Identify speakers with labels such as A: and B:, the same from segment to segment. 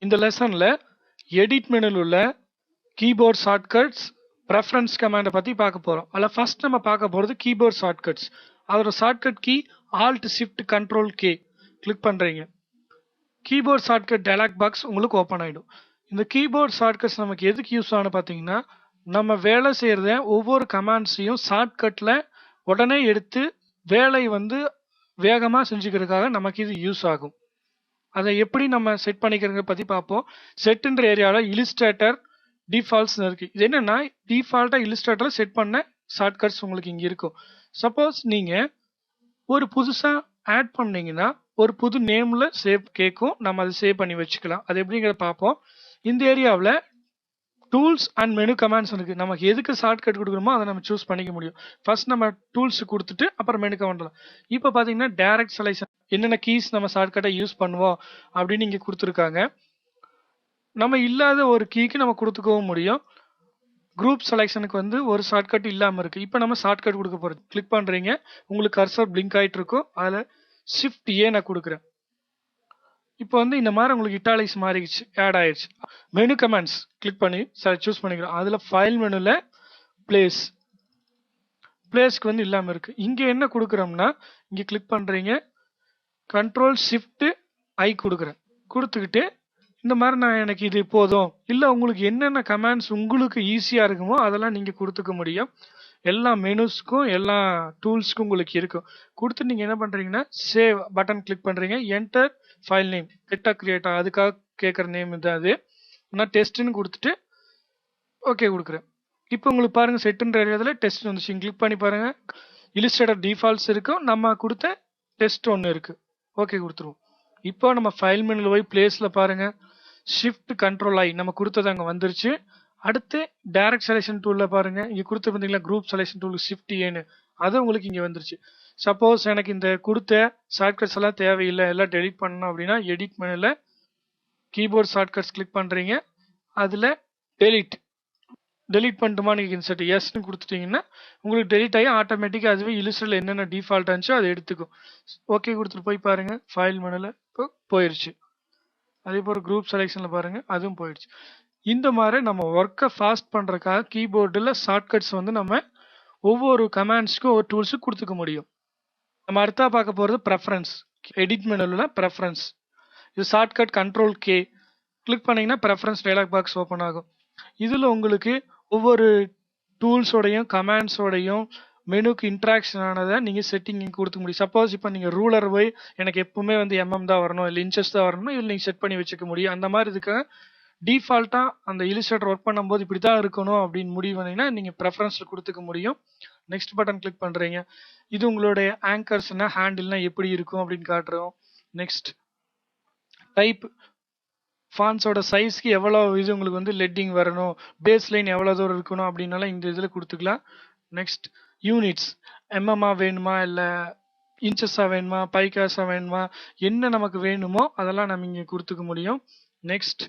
A: இந்த லெசன்ல எடிட் மெனுல உள்ள keyboard shortcuts preference கமாண்டை பற்றி பார்க்க போகிறோம். அதில் ஃபர்ஸ்ட் நம்ம பார்க்க போகிறது கீபோர்ட் ஷார்ட்கட்ஸ். அதோட shortcut key alt shift control K click பண்ணுறீங்க. கீபோர்ட் ஷார்ட்கட் டயலாக் பாக்ஸ் உங்களுக்கு ஓப்பன் ஆகிடும். இந்த கீபோர்ட் ஷார்ட்கட்ஸ் நமக்கு எதுக்கு யூஸ் ஆகும்னு பார்த்தீங்கன்னா, நம்ம வேலை செய்கிறத ஒவ்வொரு கமாண்ட்ஸையும் ஷார்ட்கட்டில் உடனே எடுத்து வேலை வேகமாக செஞ்சுக்கிறதுக்காக நமக்கு இது யூஸ் ஆகும். அதை எப்படி நம்ம செட் பண்ணிக்கிறத பற்றி பார்ப்போம். செட்டுன்ற ஏரியாவில் இல்லுஸ்ட்ரேட்டர் டிஃபால்ட்ஸ் இருக்கு. இது என்னன்னா, டிஃபால்ட்டாக இல்லுஸ்ட்ரேட்டரில் செட் பண்ண ஷார்ட்கட்ஸ் உங்களுக்கு இங்கே இருக்கும். சப்போஸ் நீங்கள் ஒரு புதுசாக ஆட் பண்ணீங்கன்னா ஒரு புது நேமில் சேவ் கேட்கும். நம்ம அதை சேவ் பண்ணி வச்சுக்கலாம். அது எப்படிங்கிறத பார்ப்போம். இந்த ஏரியாவில் டூல்ஸ் அண்ட் மெனு கமாண்ட்ஸ் இருக்கு. நமக்கு எதுக்கு ஷார்ட்கட் கொடுக்கணுமோ அதை நம்ம சூஸ் பண்ணிக்க முடியும். ஃபர்ஸ்ட் நம்ம டூல்ஸ் கொடுத்துட்டு அப்புறம் மெனு கமாண்ட். இப்போ பார்த்தீங்கன்னா டைரக்ட் செலக்ஷன் என்னென்ன கீஸ் நம்ம ஷார்ட்கட்டை யூஸ் பண்ணுவோம் அப்படின்னு இங்கே கொடுத்துருக்காங்க. நம்ம இல்லாத ஒரு கீக்கு நம்ம கொடுத்துக்கவும் முடியும். குரூப் செலெக்ஷனுக்கு ஒரு ஷார்ட்கட் இல்லாமல் இருக்குது. இப்போ நம்ம ஷார்ட்கட் கொடுக்க போகிறோம். கிளிக் பண்ணுறீங்க, உங்களுக்கு கர்சர் பிளிங்க் ஆகிட்டு இருக்கும். அதில் ஷிஃப்ட் ஏ நான் கொடுக்குறேன். இப்போ இந்த மாதிரி உங்களுக்கு இட்டாலிக்ஸ் மாறிடுச்சு, ஆட் ஆயிடுச்சு. மெனு கமாண்ட்ஸ் கிளிக் பண்ணி சூஸ் பண்ணிக்கிறோம். அதில் ஃபைல் மெனுவில் பிளேஸ்க்கு இல்லாமல் இருக்குது. இங்கே என்ன கொடுக்குறோம்னா, இங்கே கிளிக் பண்ணுறீங்க, கண்ட்ரோல் ஷிஃப்ட் ஐ கொடுக்குறேன். கொடுத்துக்கிட்டு இந்த மாதிரி எனக்கு இது போதும், இல்லை உங்களுக்கு என்னென்ன கமாண்ட்ஸ் உங்களுக்கு ஈஸியாக இருக்குமோ அதெல்லாம் நீங்கள் கொடுத்துக்க முடியும். எல்லா மெனுஸ்க்கும் எல்லா டூல்ஸ்க்கும் உங்களுக்கு இருக்கும். கொடுத்து நீங்கள் என்ன பண்ணுறீங்கன்னா சேவ் பட்டன் கிளிக் பண்ணுறீங்க. என்டர் ஃபைல் நேம் கெட்டாக கிரியேட்டா அதுக்காக கேட்குற நேம் இது. அது நான் டெஸ்ட்டுன்னு கொடுத்துட்டு ஓகே கொடுக்குறேன். இப்போ உங்களுக்கு பாருங்கள் செட்டுன்ற ஏரியாவில் டெஸ்ட் வந்துச்சு. கிளிக் பண்ணி பாருங்கள், இல்லுஸ்ட்ரேட்டர் டிஃபால்ட்ஸ் இருக்கும், நம்ம கொடுத்த டெஸ்ட் ஒன்று இருக்குது. ஓகே கொடுத்துருவோம். இப்போ நம்ம ஃபைல் மெனுவில் போய் பிளேஸில் பாருங்கள், ஷிஃப்ட் கண்ட்ரோல் ஐ நம்ம கொடுத்தது அங்கே வந்துருச்சு. அடுத்து டைரக்ட் செலெக்ஷன் டூலில் பாருங்கள், இங்கே கொடுத்து பார்த்தீங்களா குரூப் செலெக்ஷன் டூல் ஷிஃப்ட் ஏன்னு, அது உங்களுக்கு இங்கே வந்துருச்சு. சப்போஸ் எனக்கு இந்த கொடுத்த ஷார்ட்கட்ஸ் எல்லாம் தேவையில்லை, எல்லாம் டெலிட் பண்ணணும் அப்படின்னா எடிட் மெனுவில் கீபோர்ட் ஷார்ட்கட்ஸ் கிளிக் பண்ணுறீங்க. அதில் டெலிட் பண்ணிட்டுமா நீங்கள் இன்சர்ட் எஸ்ன்னு கொடுத்துட்டீங்கன்னா உங்களுக்கு டெலிட் ஆகி ஆட்டோமேட்டிக்காக அதுவே இல்லுஸ்ட்ரேட்டரில் என்னென்ன டிஃபால்ட் இருந்துச்சோ அதை எடுத்துக்கும். ஓகே கொடுத்துட்டு போய் பாருங்கள், ஃபைல் மெனுவில் இப்போ போயிடுச்சு. அதே போல் குரூப் செலெக்ஷனில் பாருங்கள், அதுவும் போயிடுச்சு. இந்த மாதிரி நம்ம ஒர்க்கை ஃபாஸ்ட் பண்ணுறதுக்காக கீபோர்டில் ஷார்ட்கட்ஸ் நம்ம ஒவ்வொரு கமாண்ட்ஸ்க்கும் ஒரு டூல்ஸுக்கு கொடுத்துக்க முடியும். நம்ம அடுத்தா பார்க்க போகிறது ப்ரெஃபரன்ஸ். எடிட் மெனுவில் ப்ரெஃபரன்ஸ், இது ஷார்ட்கட் கண்ட்ரோல் கே கிளிக் பண்ணிங்கன்னா ப்ரெஃபரன்ஸ் டயலாக் பாக்ஸ் ஓப்பன் ஆகும். இதில் உங்களுக்கு ஒவ்வொரு டூல்ஸோடையும் கமாண்ட்ஸோடையும் மெனுக்கு இன்ட்ராக்ஷன் ஆனதை நீங்கள் செட்டிங் கொடுக்க முடியும். சப்போஸ் இப்போ நீங்கள் ரூலர் போய் எனக்கு எப்பவுமே எம்எம் தான் வரணும், இல்லை இன்ச்சஸ் தான் வரணும், இதில் நீங்கள் செட் பண்ணி வச்சுக்க முடியும். அந்த மாதிரி இதுக்காக டிஃபால்ட்டாக அந்த இல்லுஸ்ட்ரேட்டர் ஒர்க் பண்ணும்போது இப்படி தான் இருக்கணும் அப்படின்னு முடிவு பண்ணிங்கன்னா நீங்கள் ப்ரெஃபரன்ஸில் கொடுத்துக்க முடியும். நெக்ஸ்ட் பட்டன் கிளிக் பண்ணுறீங்க. இது உங்களுடைய ஆங்கர்ஸ்னா ஹேண்டில்னா எப்படி இருக்கும் அப்படின்னு காட்டுறோம். நெக்ஸ்ட் டைப் ஃபான்ஸோட சைஸ்க்கு எவ்வளோ இது உங்களுக்கு லெட்டிங் வரணும், பேஸ் லைன் எவ்வளோ தூரம் இருக்கணும் அப்படின்னாலும் இந்த இதில் கொடுத்துக்கலாம். நெக்ஸ்ட் யூனிட்ஸ் எம்எம்ஆ வேணுமா, இல்லை இன்ச்சஸாக வேணுமா, பைக்காஸாக வேணுமா, என்ன நமக்கு வேணுமோ அதெல்லாம் நம்ம இங்கே கொடுத்துக்க முடியும். நெக்ஸ்ட்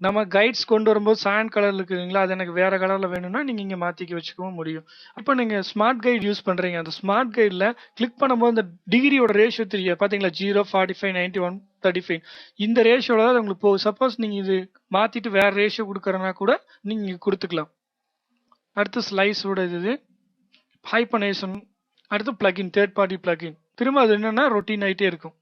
A: நம்ம கைட்ஸ் கொண்டு வரும்போது சாண்ட் கலரில் இருக்குதுங்களா, அது எனக்கு வேறு கலரில் வேணும்னா நீங்கள் இங்கே மாற்றிக்க வச்சுக்கவும் முடியும். அப்போ நீங்கள் ஸ்மார்ட் கைட் யூஸ் பண்ணுறீங்க, அந்த ஸ்மார்ட் கைடில் கிளிக் பண்ணும்போது இந்த டிகிரியோட ரேஷியோ தெரியும் பார்த்தீங்களா, 0, 45, 91, 35 இந்த ரேஷியோவில் தான் உங்களுக்கு போகும். சப்போஸ் நீங்கள் இது மாற்றிட்டு வேறு ரேஷியோ கொடுக்குறனா கூட நீங்கள் கொடுத்துக்கலாம். அடுத்து ஸ்லைஸோட இது ஹைபனேஷன், அடுத்து பிளகின் தேர்ட் பார்ட்டி பிளகின். திரும்ப அது என்னென்னா ரொட்டீன் ஆகிட்டே இருக்கும்.